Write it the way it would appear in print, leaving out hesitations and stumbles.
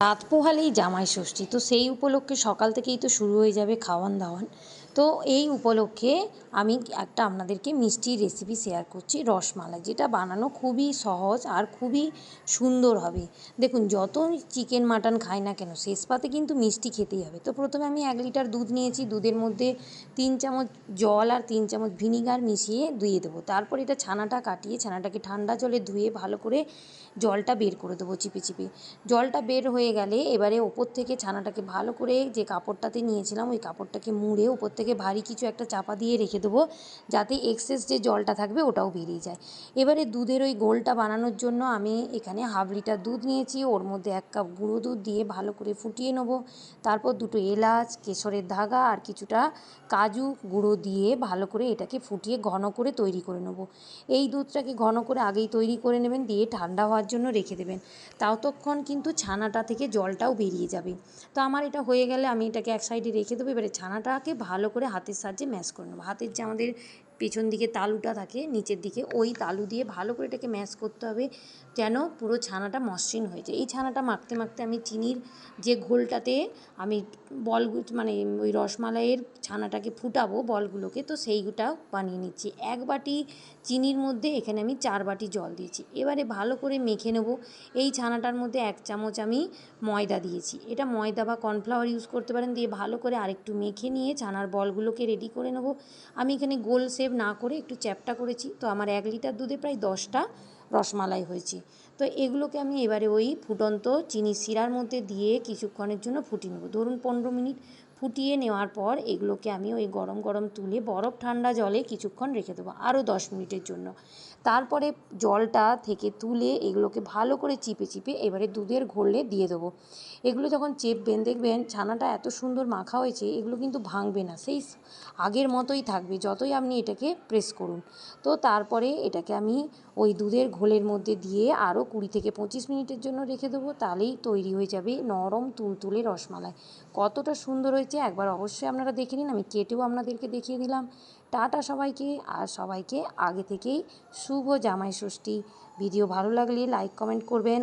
রাত পোহালেই জামাই ষষ্ঠী, তো সেই উপলক্ষে সকাল থেকেই তো শুরু হয়ে যাবে খাওয়ান দাওয়ান। তো এই উপলক্ষে আমি একটা আপনাদেরকে মিষ্টির রেসিপি শেয়ার করছি, রসমালাই, যেটা বানানো খুবই সহজ আর খুবই সুন্দর হবে। দেখুন, যত চিকেন মাটন খাই না কেন, শেষ পাতে কিন্তু মিষ্টি খেতেই হবে। তো প্রথমে আমি 1 লিটার দুধ নিয়েছি, দুধের মধ্যে 3 চামচ জল আর 3 চামচ ভিনিগার মিশিয়ে দিয়ে দেবো। তারপর এটা ছানাটা কাটিয়ে ছানাটাকে ঠান্ডা জলে ধুয়ে ভালো করে জলটা বের করে দেবো চিপে চিপে। জলটা বের হয়ে গেলে এবারে ওপর থেকে ছানাটাকে ভালো করে, যে কাপড়টাতে নিয়েছিলাম ওই কাপড়টাকে মুড়ে ওপর থেকে ভারী কিছু একটা চাপা দিয়ে রেখে দেবো, যাতে এক্সেস যে জলটা থাকবে ওটাও বেরিয়ে যায়। এবারে দুধের ওই গোলটা বানানোর জন্য আমি এখানে 1/2 লিটার দুধ নিয়েছি, ওর মধ্যে 1 কাপ গুঁড়ো দুধ দিয়ে ভালো করে ফুটিয়ে নেবো। তারপর 2টো এলাচ, কেশরের ধাগা আর কিছুটা কাজু গুঁড়ো দিয়ে ভালো করে এটাকে ফুটিয়ে ঘন করে তৈরি করে নেবো। এই দুধটাকে ঘন করে আগেই তৈরি করে নেবেন, দিয়ে ঠান্ডা হওয়ার জন্য রেখে দেবেন। ততক্ষণ কিন্তু ছানাটা থেকে জলটাও বেরিয়ে যাবে। তো আমার এটা হয়ে গেলে আমি এটাকে এক সাইডে রেখে দেবো। এবারে ছানাটাকে ভালো করে হাতের সাহায্যে ম্যাশ করে নেবো। হাতের যে আমাদের পেছন দিকে তালুটা থাকে নিচের দিকে, ওই তালু দিয়ে ভালো করে এটাকে ম্যাশ করতে হবে, যেন পুরো ছানাটা মসৃণ হয়ে যায়। এই ছানাটা মাখতে মাখতে আমি চিনির যে ঘোলটাতে আমি বল, মানে ওই রসমালাইয়ের ছানাটাকে ফুটাবো বলগুলোকে, তো সেইটাও বানিয়ে নিচ্ছি। 1 বাটি চিনির মধ্যে এখানে আমি 4 বাটি জল দিয়েছি। এবারে ভালো করে মেখে নেব। এই ছানাটার মধ্যে 1 চামচ আমি ময়দা দিয়েছি, এটা ময়দা বা কর্নফ্লাওয়ার ইউজ করতে পারেন। দিয়ে ভালো করে আরেকটু মেখে নিয়ে ছানার বলগুলোকে রেডি করে নেব। আমি এখানে গোল শেপ না করে একটু চ্যাপ্টা করেছি। তো আমার 1 লিটার দুধে প্রায় 10টা রসমালাই হয়েছে। তো এগুলোকে আমি এবারে ওই ফুটন্ত চিনি শিরার মধ্যে দিয়ে কিছুক্ষণের জন্য ফুটিয়ে নেব। ধরুন 15 মিনিট ফুটিয়ে নেওয়ার পর এগুলোকে আমি ওই গরম গরম তুলে বরফ ঠান্ডা জলে কিছুক্ষণ রেখে দেবো, আরও 10 মিনিটের জন্য। তারপরে জলটা থেকে তুলে এগুলোকে ভালো করে চিপে চিপে এবারে দুধের ঘোলে দিয়ে দেবো। এগুলো যখন চেপবেন দেখবেন ছানাটা এত সুন্দর মাখা হয়েছে, এগুলো কিন্তু ভাঙবে না, সেই আগের মতোই থাকবে যতই আপনি এটাকে প্রেস করুন। তো তারপরে এটাকে আমি ওই দুধের ঘোলের মধ্যে দিয়ে আরও 20 থেকে 25 মিনিটের জন্য রেখে দেবো, তাহলেই তৈরি হয়ে যাবে নরম তুলতুলে রসমালাই। কতটা সুন্দর হয়েছে একবার অবশ্যই আপনারা দেখে নিন, আমি কেটেও আপনাদেরকে দেখিয়ে দিলাম। টাটা সবাইকে, আর সবাইকে আগে থেকেই শুভ জামাই ষষ্ঠী। ভিডিও ভালো লাগলে লাইক কমেন্ট করবেন।